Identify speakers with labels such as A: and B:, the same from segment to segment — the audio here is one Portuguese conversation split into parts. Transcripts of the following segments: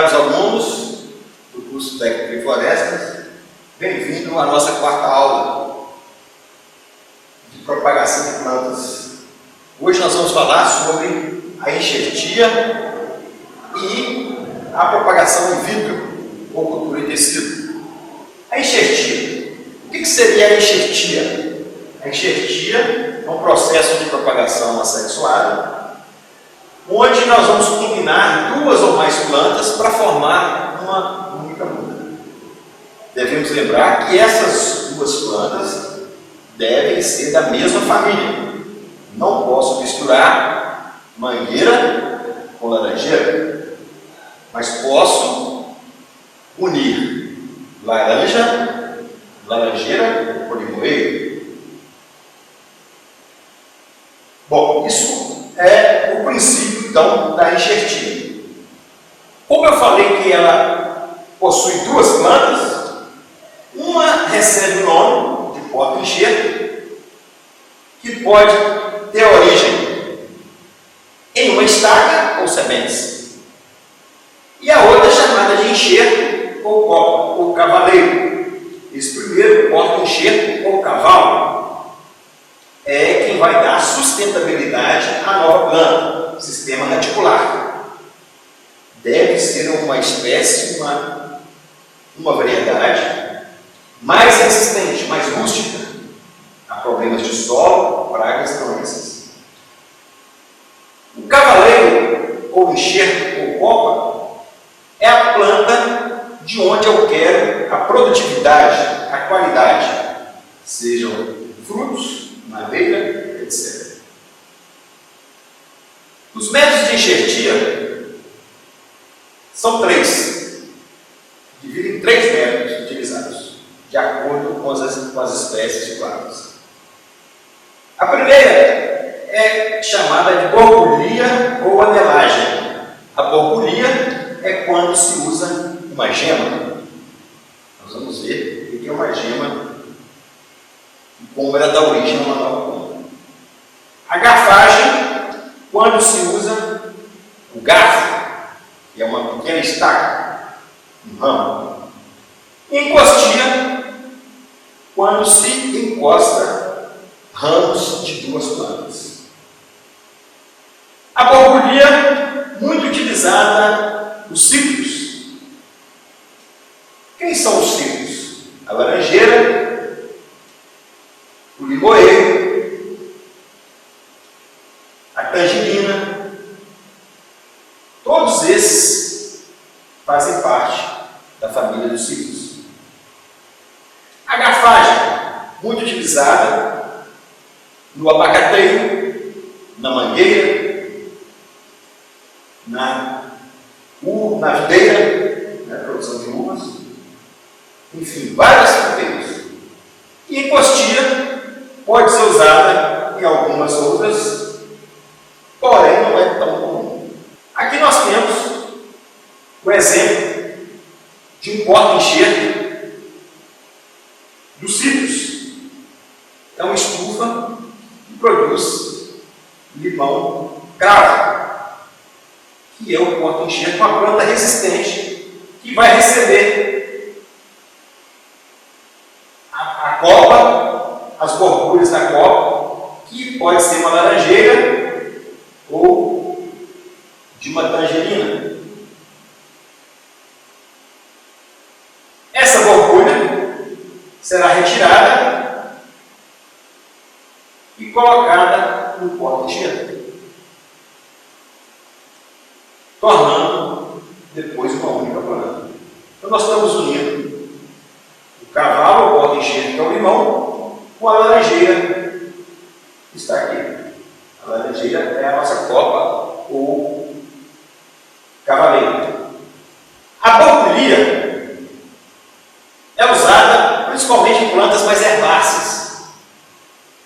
A: Caros alunos do curso técnico em florestas, bem-vindo à nossa quarta aula de propagação de plantas. Hoje nós vamos falar sobre a enxertia e a propagação in vitro ou cultura em tecido. A enxertia. O que seria a enxertia? A enxertia é um processo de propagação assexuada, onde nós vamos combinar duas ou mais plantas para formar uma única muda. Devemos lembrar que essas duas plantas devem ser da mesma família. Não posso misturar mangueira com laranjeira, mas posso unir laranjeira com limoeiro. Bom, isso é o princípio, então, da enxertia. Como eu falei que ela possui duas plantas, uma recebe o nome de porta-enxerto, que pode ter origem em uma estaca ou sementes, e a outra é chamada de enxerto ou copa, ou cavaleiro. Esse primeiro, porta-enxerto ou cavalo, é quem vai dar sustentabilidade à nova planta, sistema radicular. Deve ser uma espécie, uma variedade mais resistente, mais rústica a problemas de solo, pragas e doenças. O cavaleiro, ou enxerto, ou copa, é a planta de onde eu quero a produtividade, a qualidade, sejam frutos, madeira, etc. Os métodos de enxertia são três. Dividem em três métodos utilizados, de acordo com as espécies de plantas. A primeira é chamada de borbulha ou anelagem. A borbulha é quando se usa uma gema. Nós vamos ver o que é uma gema e como ela dá origem a uma nova planta. A garfagem, quando se usa o garfo, que é uma pequena estaca, um ramo. E encostia, quando se encosta ramos de duas plantas. A borbulha, muito utilizada nos cítricos. Quem são os cítricos? A laranjeira, o limoeiro, a tangerina. Todos esses fazem parte da família dos cítricos. A garfagem, muito utilizada no abacateiro, na mangueira, na videira, na produção de uvas, enfim, várias fruteiras. E encostia pode ser usada em algumas outras, porém não é tão comum. Aqui nós temos o exemplo de um porta-enxerto dos cítricos. É uma estufa que produz limão cravo, que é o porta-enxerto, uma planta resistente que vai receber a copa, as borbulhas da copa, que pode ser uma laranjeira ou de uma tangerina. Essa borbulha será retirada e colocada no porta-enxerto, tornando depois uma única planta. Então nós estamos unindo o cavalo, o porta-enxerto, que é o limão, com a laranjeira que está aqui. A laranjeira é a nossa copa ou cavaleiro. A borbulha é usada principalmente em plantas mais herbáceas,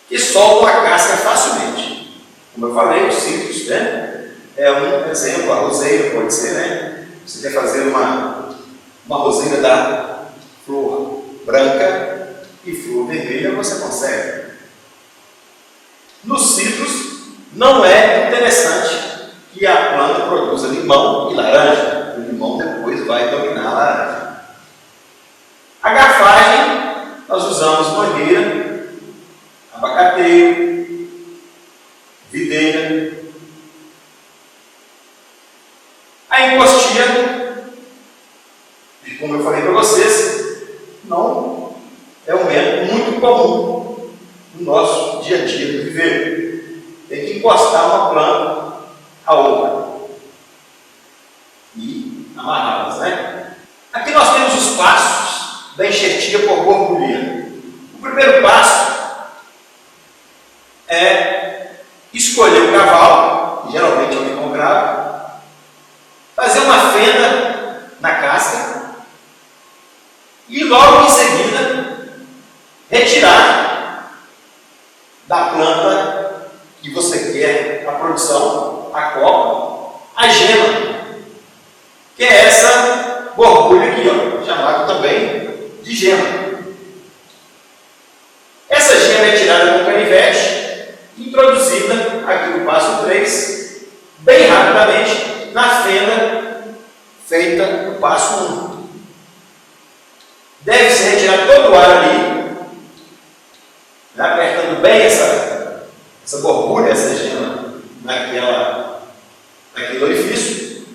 A: que soltam a casca facilmente. Como eu falei, os cítricos, né? É um exemplo, a roseira pode ser, né? Você quer fazer uma roseira da flor branca e flor vermelha, você consegue. Nos citros, não é interessante que a planta produza limão e laranja. O limão depois vai dominar a laranja. A garfagem, nós usamos mangueira, abacateiro, videira. A encostia, como eu falei para vocês, não é um método muito comum no nosso dia a dia do viver. Tem que encostar uma planta à outra e amarrá-las, né? Aqui nós temos os passos da enxertia por borbulha. O primeiro passo é escolher o cavalo, que geralmente é o limão cravo, fazer uma fenda na casca e logo em seguida retirar da planta que você quer a produção, a copa, a gema, que é essa borbulha aqui, ó, chamada também de gema. Essa gema é tirada com canivete, introduzida aqui no passo 3, bem rapidamente, na fenda feita no passo 1. Deve-se retirar todo o ar ali, apertando bem essa borbulha, essa gema, naquele orifício.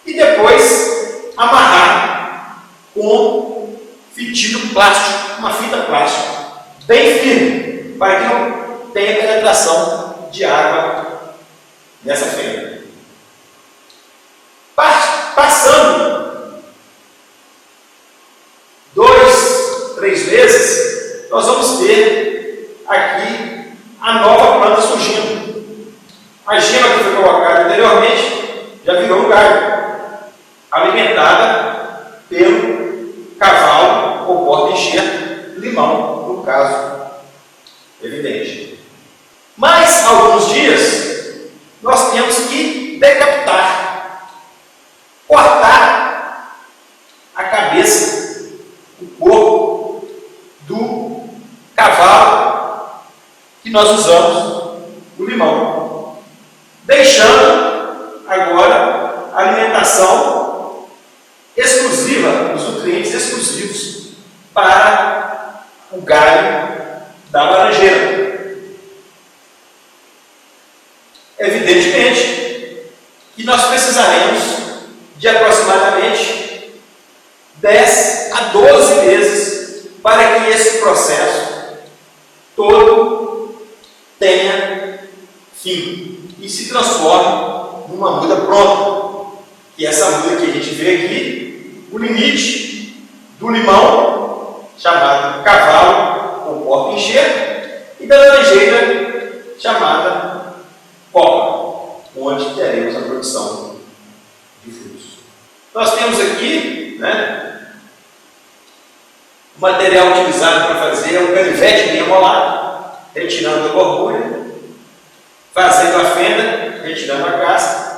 A: E depois amarrar com fitido plástico, uma fita plástica, bem firme, para que não tenha penetração de água nessa fenda. Passando 2, 3 meses, nós vamos ter aqui a nova planta surgindo. A gema que foi colocada anteriormente já virou um galho, alimentada pelo cavalo ou porta-enxerto, limão, no caso evidente. Mas, alguns dias, nós temos que decapitar, cortar a cabeça, o corpo do cavalo que nós usamos o limão, deixando agora a alimentação exclusiva, os nutrientes exclusivos para o galho da laranjeira. Evidentemente que nós precisaremos de aproximadamente 10 a 12 meses para que esse processo todo tenha fim e se transforme numa muda pronta. Que é essa muda que a gente vê aqui, o limite do limão, chamado cavalo ou porta-enxerto, e da laranjeira, chamada copa, onde teremos a produção de frutos. Nós temos aqui, né, o material utilizado para fazer é um canivete bem amolado, retirando a borbulha, fazendo a fenda, retirando a casca.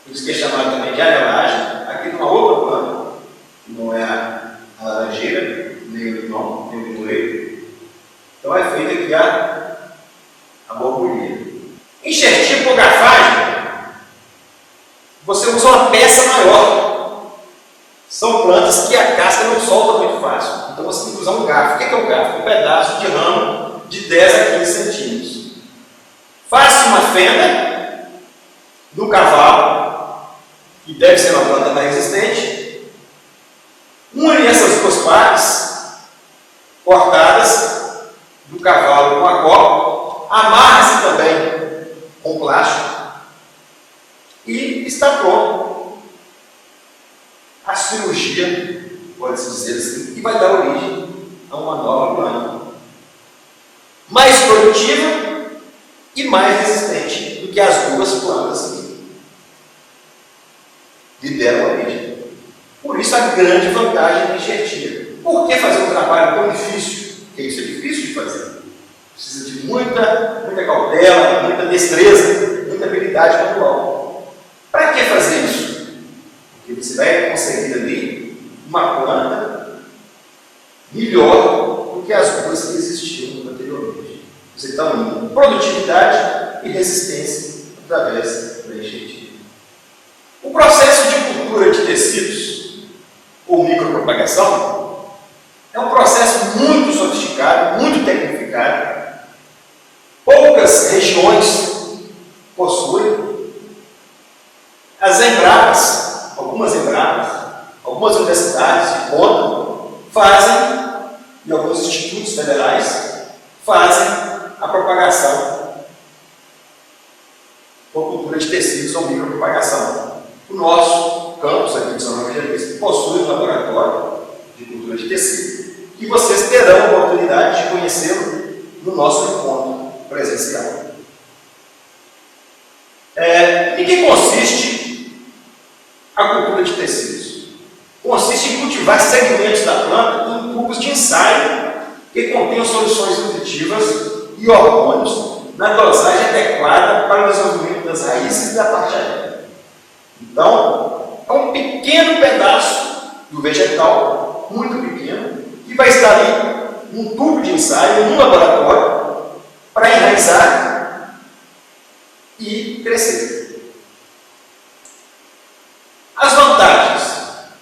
A: Por isso que é chamado também de arelagem. Aqui numa outra planta, que não é a laranjeira, nem o limão, nem o limoeiro. Então é feita aqui a borbulha. Enxertia por garfagem, você usa uma peça maior. São plantas que a casca não solta muito fácil. Então você tem que usar um garfo. O que é um garfo? Um pedaço de ramo de 10 a 15 centímetros. Faz-se uma fenda no cavalo, que deve ser uma planta mais resistente. Une essas duas partes cortadas do cavalo com a copa, amarra-se também com plástico e está pronto. A cirurgia, pode-se dizer assim, que vai dar origem a uma nova planta, mais produtiva e mais resistente do que as duas plantas que lhe deram origem. Por isso a grande vantagem da enxertia. Por que fazer um trabalho tão difícil? Porque isso é difícil de fazer. Precisa de muita cautela, muita destreza, muita habilidade manual. Para que fazer isso? Porque você vai conseguir ali uma planta melhor do que as duas que existiam anteriormente. Você está unindo produtividade e resistência através da enxertia. micropropagação é um processo muito sofisticado, muito tecnificado. Poucas regiões possuem. As Embrapas, algumas universidades de ponta fazem, e alguns institutos federais fazem a propagação por cultura de tecidos ou micropropagação. O nosso campus aqui de São Evangelista possui um laboratório de cultura de tecido, que vocês terão a oportunidade de conhecê-lo no nosso encontro presencial. Em que consiste a cultura de tecidos? Consiste em cultivar segmentos da planta em tubos de ensaio que contenham soluções nutritivas e hormônios na dosagem adequada para o desenvolvimento das raízes e da parte aérea. Então, é um pequeno pedaço do vegetal, muito pequeno, que vai estar ali num tubo de ensaio, num laboratório, para enraizar e crescer. As vantagens.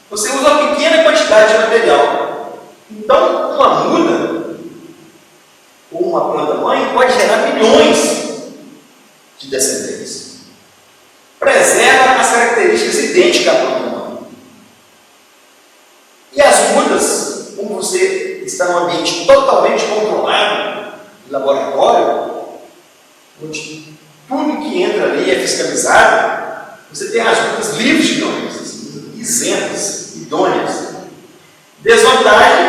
A: Você usa uma pequena quantidade de material. Então, uma muda ou uma planta-mãe pode gerar milhões de descendentes. Preserva as características idênticas à planta-mãe. E as mudas, como você está num ambiente totalmente controlado, de laboratório, onde tudo que entra ali é fiscalizado, você tem as mudas livres de doenças, isentas, idôneas. Desvantagem: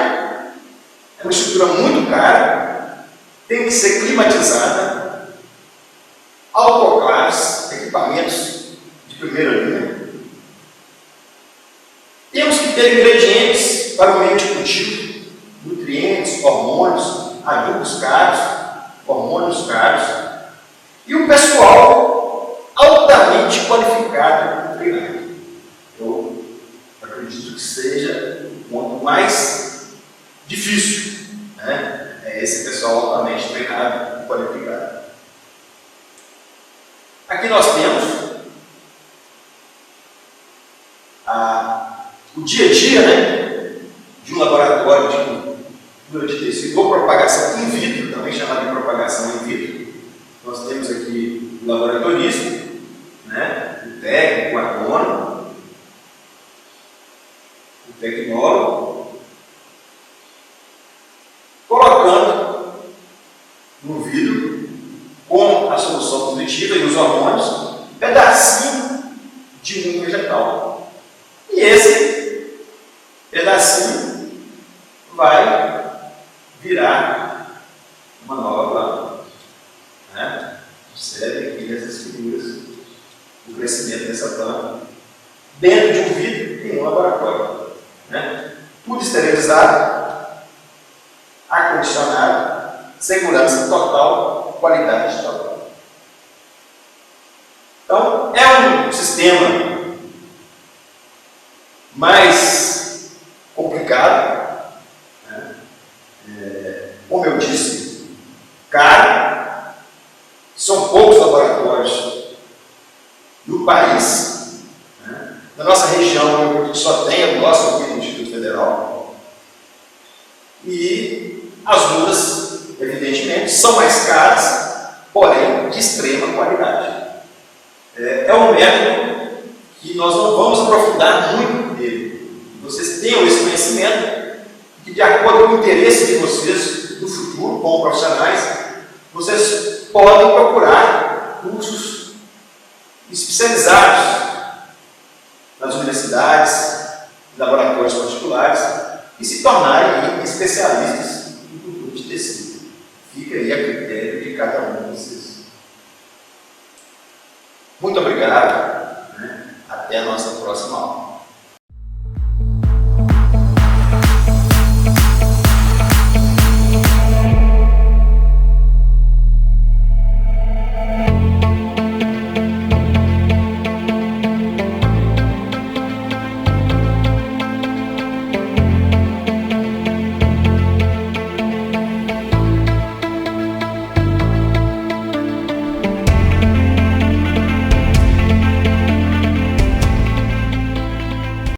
A: é uma estrutura muito cara, tem que ser climatizada, autoclaves, equipamentos de primeira linha. Temos que ter ingredientes para o meio de cultivo, nutrientes, hormônios, adubos caros, hormônios caros, e o pessoal altamente qualificado e treinado. Eu acredito que seja o ponto mais difícil, né? É esse pessoal altamente treinado e qualificado. Aqui nós temos o dia a dia, né, de um laboratório de cultura de tecido ou propagação in vitro, também chamado de propagação in vitro. Nós temos aqui o laboratorista, né, o técnico, o agrônomo, o tecnólogo, colocando no vidro, com a solução nutritiva e os hormônios, um pedacinho de um vegetal. E esse pedacinho vai virar uma nova planta. Né? Observe aqui nessas figuras o crescimento dessa planta dentro de um vidro em um laboratório. Né? Tudo esterilizado, ar-condicionado, segurança total, qualidade total. Então, é um sistema mais complicado, né? Como eu disse, caro. São poucos laboratórios no país, né? Na nossa região só tem o nosso aqui no Instituto Federal. E as mudas, evidentemente, são mais caras, porém de extrema qualidade. É um método que nós não vamos aprofundar muito nele. Vocês tenham esse conhecimento e que, de acordo com o interesse de vocês no futuro, como profissionais, vocês podem procurar cursos especializados nas universidades, laboratórios particulares e se tornarem especialistas em cultura de tecido. Fica aí a critério de cada um de vocês. Muito obrigado. Até a nossa próxima aula.